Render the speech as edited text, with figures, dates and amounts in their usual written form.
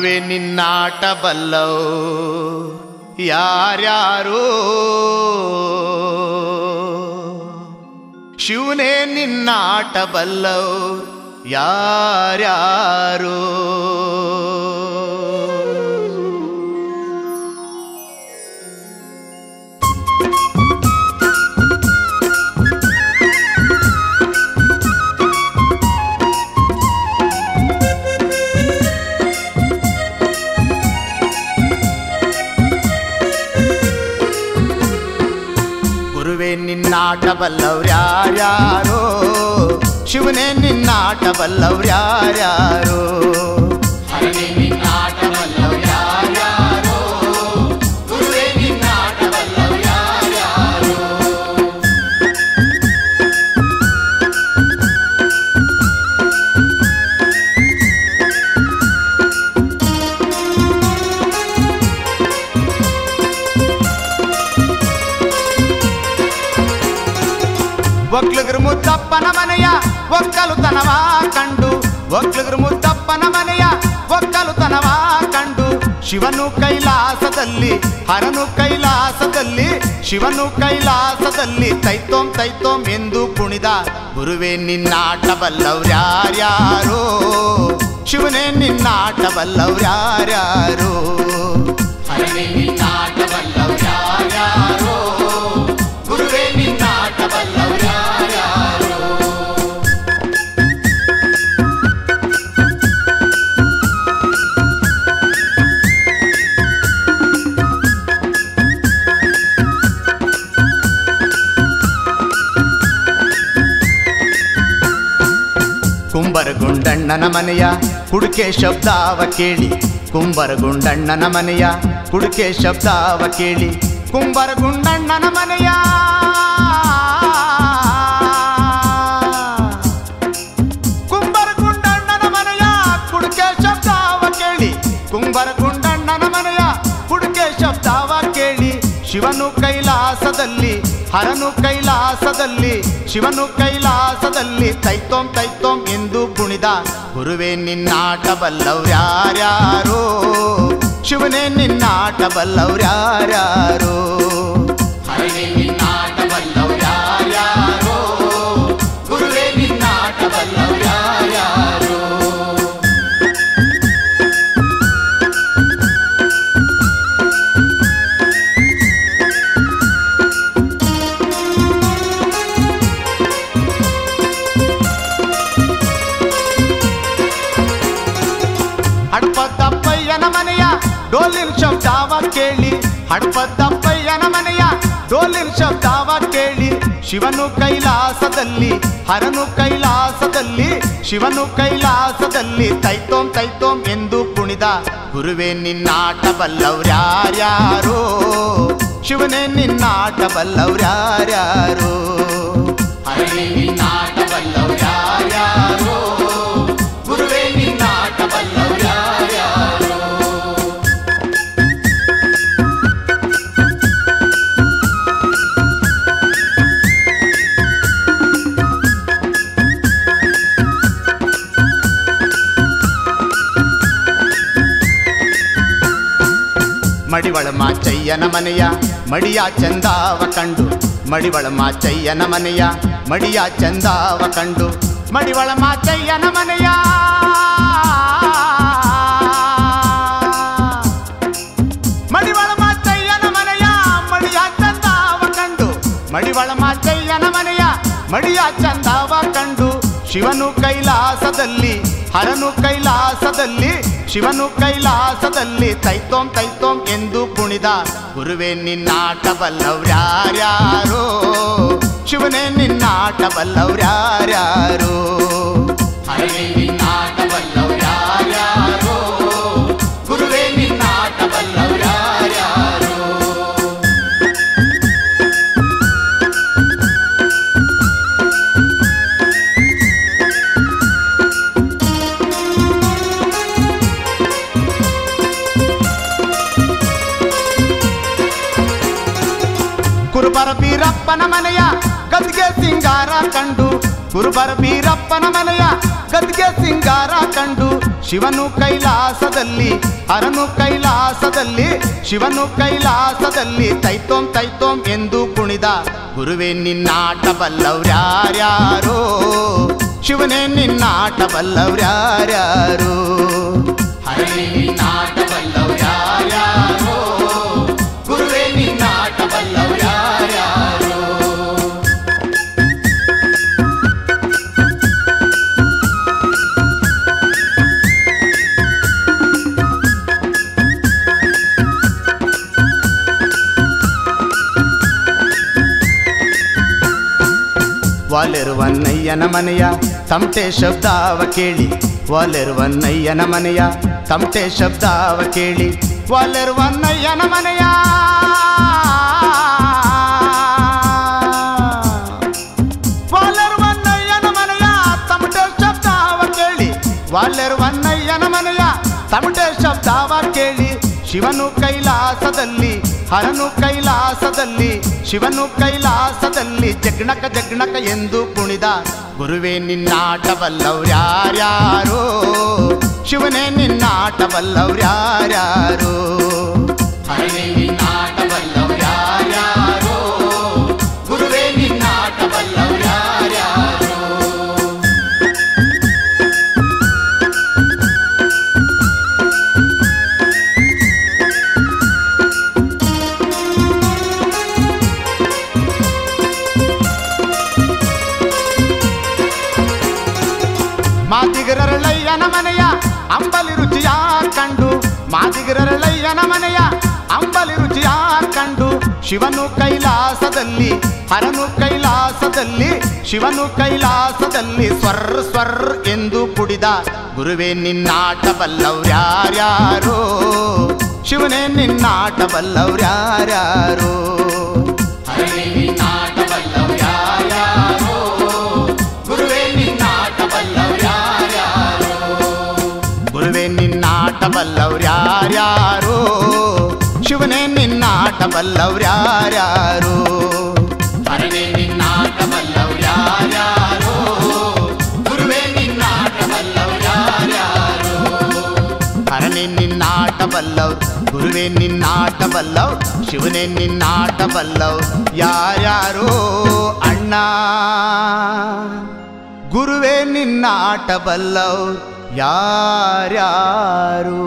ಗುರುವೇ ನಿನ್ನಾಟ ಬಲ್ಲವು ಯಾರ್ಯಾರೋ, ಶಿವನೇ ನಿನ್ನಾಟ ಬಲ್ಲವು ಯಾರ್ಯಾರೋ. ಗುರುವೇ ನಿನ್ನಾಟ ಬಲ್ಲವ್ರ್ಯಾರ್ಯಾರೋ, ಶಿವನೇ ನಿನ್ನಾಟ ಬಲ್ಲವ್ರ್ಯಾರ್ಯಾರೋ. ಹರನೇ ನಿನ್ನಾಟ ಬಲ್ಲವ್ರ್ಯಾರ್ಯಾರೋ, ಗುರುವೇ ನಿನ್ನಾಟ ಬಲ್ಲವ್ರ್ಯಾರ್ಯಾರೋ. ಒಕ್ಲುಗರು ಮುದ್ದಪ್ಪನ ಮನೆಯ ಒಕ್ಕಲುತನವ ಕಂಡು, ಒಕ್ಲುಗರು ಮುದ್ದಪ್ಪನ ಮನೆಯ ಒಕ್ಕಲುತನವ ಕಂಡು, ಶಿವನು ಕೈಲಾಸದಲ್ಲಿ ಹರನು ಕೈಲಾಸದಲ್ಲಿ, ಶಿವನು ಕೈಲಾಸದಲ್ಲಿ ತೈತೋಂ ತೈತೋಂ ಎಂದು ಕುಣಿದ. ಗುರುವೇ ನಿನ್ನಾಟ ಬಲ್ಲವ್ರ್ಯಾರ್ಯಾರೋ, ಶಿವನೇ ನಿನ್ನಾಟ ಬಲ್ಲವ್ರ್ಯಾರ್ಯಾರೋ. ಹರನೇ ನಿನ್ನಾಟ ಬಲ್ಲವ್ರ್ಯಾರ್ಯಾರೋ, ಗುರುವೇ ನಿನ್ನಾಟ ಬಲ್ಲವ್ರ್ಯಾರ್ಯಾರೋ. ಕುಂಬರಗುಂಡಣ್ಣನ ಮನೆಯ ಕುಡುಕೆ ಶಬ್ದಾವ ಕೇಳಿ, ಕುಂಬರಗುಂಡಣ್ಣನ ಮನೆಯ ಕುಡುಕೆ ಶಬ್ದಾವ ಕೇಳಿ, ಕುಂಬರಗುಂಡಣ್ಣನ ಮನೆಯ ಕುಂಬರಗುಂಡಣ್ಣನ ಮನೆಯ ಕುಡುಕೆ ಶಬ್ದಾವ ಕೇಳಿ, ಕುಂಬರಗುಂಡಣ್ಣನ ಮನೆಯ ಕುಡುಕೆ ಶಬ್ದಾವ ಕೇಳಿ, ಶಿವನು ಕೈಲಾಸದಲ್ಲಿ ಹರನು ಕೈಲಾಸದಲ್ಲಿ, ಶಿವನು ಕೈಲಾಸದಲ್ಲಿ ತೈತೋಂ ತೈತೋಂ ಎಂದು ಕುಣಿದ. ಗುರುವೇ ನಿನ್ನಾಟ ಬಲ್ಲವ್ರ್ಯಾರ್ಯಾರೋ, ಶಿವನೇ ನಿನ್ನಾಟ ಬಲ್ಲವ್ರ್ಯಾರ್ಯಾರೋ. ಹರನೇ ನಿನ್ನಾಟ ಬಲ್ಲವ್ರ್ಯಾರ್ಯಾರೋ, ಗುರುವೇ ನಿನ್ನಾಟ ಬಲ್ಲವ್ರ್ಯಾರ್ಯಾರೋ. ಹಡ್ಪದಪ್ಪಯ್ಯನ ಮನೆಯ ಡೋಲಿನ ಶಬ್ದಾವ ಕೇಳಿ, ಹಡ್ಪದಪ್ಪಯ್ಯನ ಮನೆಯ ಡೋಲಿನ ಶಬ್ದಾವ ಕೇಳಿ, ಶಿವನು ಕೈಲಾಸದಲ್ಲಿ ಹರನು ಕೈಲಾಸದಲ್ಲಿ, ಶಿವನು ಕೈಲಾಸದಲ್ಲಿ ತೈತೋಂ ತೈತೋಂ ಎಂದು ಕುಣಿದ. ಗುರುವೇ ನಿನ್ನಾಟ ಬಲ್ಲವ್ರ್ಯಾರ್ಯಾರೋ, ಶಿವನೇ ನಿನ್ನಾಟ ಬಲ್ಲವ್ರ್ಯಾರ್ಯಾರೋ. ಹರನೇ ನಿನ್ನಾಟ ಬಲ್ಲವ್ರ್ಯಾರ್ಯಾರೋ, ಗುರುವೇ ನಿನ್ನಾಟ ಬಲ್ಲವ್ರ್ಯಾರ್ಯಾರೋ. ಮಡಿವಳ ಮಾಚಯ್ಯನ ಮನೆಯ ಮಡಿಯ ಚಂದಾವ ಕಂಡು, ಮಡಿವಳ ಮಾಚಯ್ಯನ ಮನೆಯ ಮಡಿಯ ಚಂದಾವ ಕಂಡು, ಮಡಿವಳ ಮಾಚಯ್ಯನ ಮನೆಯ ಮಡಿವಳ ಮಾಚಯ್ಯನ ಮನೆಯ ಮಡಿಯ ಚಂದಾವ ಕಂಡು, ಮಡಿವಳ ಮಾಚಯ್ಯನ ಮನೆಯ ಮಡಿಯ ಚಂದಾವ ಕಂಡು, ಶಿವನು ಕೈಲಾಸದಲ್ಲಿ ಹರನು ಕೈಲಾಸದಲ್ಲಿ, ಶಿವನು ಕೈಲಾಸದಲ್ಲಿ ತೈತೋಂ ತೈತೋಂ ಎಂದು ಕುಣಿದ. ಗುರುವೇ ನಿನ್ನಾಟ ಬಲ್ಲವ್ರ್ಯಾರ್ಯಾರೋ, ಶಿವನೇ ನಿನ್ನಾಟ ಬಲ್ಲವ್ರ್ಯಾರ್ಯಾರೋ. ಹರನೇ ನಿನ್ನಾಟ ಬಲ್ಲವ್ರ್ಯಾರ್ಯಾರೋ, ಗುರುವೇ ನಿನ್ನಾಟ ಬಲ್ಲವ್ರ್ಯಾರ್ಯಾರೋ. ಕುರುಬರ ಬೀರಪ್ಪನ ಮನೆಯ ಗದ್ಗೆ ಸಿಂಗಾರ ಕಂಡು, ಕುರುಬರ ಬೀರಪ್ಪನ ಮನೆಯ ಗದ್ಗೆ ಸಿಂಗಾರ ಕಂಡು ಶಿವನು ಕೈಲಾಸದಲ್ಲಿ ಹರನು ಕೈಲಾಸದಲ್ಲಿ ಶಿವನು ಕೈಲಾಸದಲ್ಲಿ ತೈತೋಂ ತೈತೋಂ ಎಂದು ಕುಣಿದ ಗುರುವೇ ನಿನ್ನಾಟ ಬಲ್ಲವ್ರ್ಯಾರ್ಯಾರೋ ಶಿವನೇ ನಿನ್ನಾಟ ಬಲ್ಲವ್ರ್ಯಾರ್ಯಾರೋ ಹರನೇ ನಿನ್ನಾಟ ಬಲ್ಲವ್ರ್ಯಾರ್ಯಾರೋ ಗುರುವೇ ನಿನ್ನಾಟ ಬಲ್ಲವ್ರ್ಯಾರ್ಯಾರೋ ವಾಲೆರುವನ್ನಯ್ಯನ ಮನೆಯ ತಮಟೆ ಶಬ್ದಾವ ಕೇಳಿ ವಾಲೆರುವನ್ನಯ್ಯನ ಮನೆಯ ತಮಟೆ ಶಬ್ದಾವ ಕೇಳಿ ವಾಲೆರುವನ್ನಯ್ಯನ ಮನೆಯ ವಾಲೆರುವನ್ನಯ್ಯನ ಮನೆಯ ತಮಟೆ ಶಬ್ದಾವ ಕೇಳಿ ವಾಲೆರುವನ್ನಯ್ಯನ ಮನೆಯ ತಮಟೆ ಶಬ್ದಾವ ಕೇಳಿ ಶಿವನು ಕೈಲಾಸದಲ್ಲಿ ಹರನು ಕೈಲಾಸದಲ್ಲಿ ಶಿವನು ಕೈಲಾಸದಲ್ಲಿ ಜಗ್ಣಕ ಜಗ್ಣಕ ಎಂದು ಕುಣಿದ ಗುರುವೇ ನಿನ್ನಾಟ ಬಲ್ಲವ್ರ್ಯಾರ್ಯಾರೋ ಶಿವನೇ ನಿನ್ನಾಟ ಬಲ್ಲವ್ರ್ಯಾರ್ಯಾರೋ ಹರನೇ ನಿನ್ನಾಟ ಬಲ್ಲವ್ರ್ಯಾರ್ಯಾರೋ ಗುರುವೇ ನಿನ್ನಾಟ ಬಲ್ಲವ್ರ್ಯಾರ್ಯಾರೋ ಮಾದಿಗರಳಯ್ಯನ ಮನೆಯ ಅಂಬಲಿ ರುಚಿಯ ಕಂಡು ಮಾದಿಗರಳಯ್ಯನ ಮನೆಯ ಅಂಬಲಿ ರುಚಿಯ ಕಂಡು ಶಿವನು ಕೈಲಾಸದಲ್ಲಿ ಹರನು ಕೈಲಾಸದಲ್ಲಿ ಶಿವನು ಕೈಲಾಸದಲ್ಲಿ ಸ್ವರ್ ಸ್ವರ್ ಎಂದು ಕುಡಿದ ಗುರುವೇ ನಿನ್ನಾಟ ಬಲ್ಲವ್ರ್ಯಾರ್ಯಾರೋ ಶಿವನೇ ನಿನ್ನಾಟ ಬಲ್ಲವ್ರ್ಯಾರ್ಯಾರೋ ಹರನೇ ನಿನ್ನಾಟ ಬಲ್ಲವ್ರ್ಯಾರ್ಯಾರೋ ಗುರುವೇ ನಿನ್ನಾಟ ಬಲ್ಲವ್ರ್ಯಾರ್ಯಾರೋ ಗುರುವೇ ನಿನ್ನಾಟ ಬಲ್ಲವ್ರ್ಯಾರ್ಯಾರೋ ಶಿವನೇ ನಿನ್ನಾಟ ಬಲ್ಲವ್ರ್ಯಾರ್ಯಾರೋ ಹರನೇ ನಿನ್ನಾಟ ಬಲ್ಲವ್ರ್ಯಾರ್ಯಾರೋ ಗುರುವೇ ನಿನ್ನಾಟ ಬಲ್ಲವ್ರ್ಯಾರ್ಯಾರೋ ಹರನೇ ನಿನ್ನಾಟ ಬಲ್ಲವ್ ಗುರುವೇ ನಿನ್ನಾಟ ಬಲ್ಲವ್ ಶಿವನೇ ನಿನ್ನಾಟ ಬಲ್ಲವ್ ಯಾರ್ಯಾರೋ ಅಣ್ಣ ಗುರುವೇ ನಿನ್ನಾಟ ಬಲ್ಲವ್ ಯಾರ್ಯಾರೋ